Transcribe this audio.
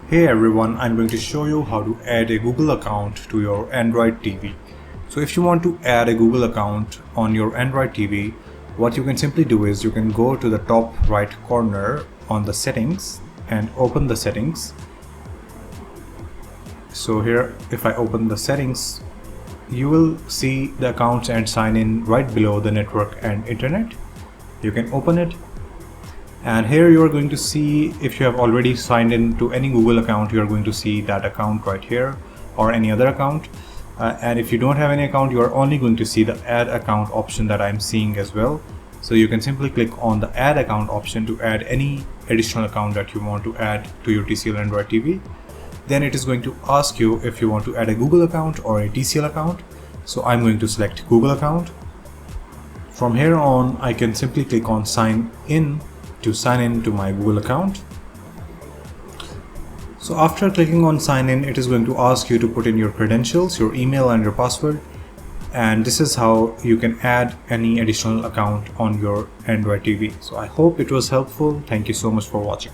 Hey everyone, I'm going to show you how to add a Google account to your Android TV. So if you want to add a Google account on your Android TV, what you can simply do is you can go to the top right corner on the settings and open the settings. So here, if I open the settings, you will see the accounts and sign in right below the network and internet. You can open it. And here you are going to see, if you have already signed in to any Google account, you are going to see that account right here, or any other account. And if you don't have any account, you are only going to see the add account option that I'm seeing as well. So you can simply click on the add account option to add any additional account that you want to add to your TCL Android TV. Then it is going to ask you if you want to add a Google account or a TCL account. So I'm going to select Google account. From here on, I can simply click on sign in to sign in to my Google account. So after clicking on sign in, it is going to ask you to put in your credentials, your email and your password. And this is how you can add any additional account on your Android TV. So I hope it was helpful. Thank you so much for watching.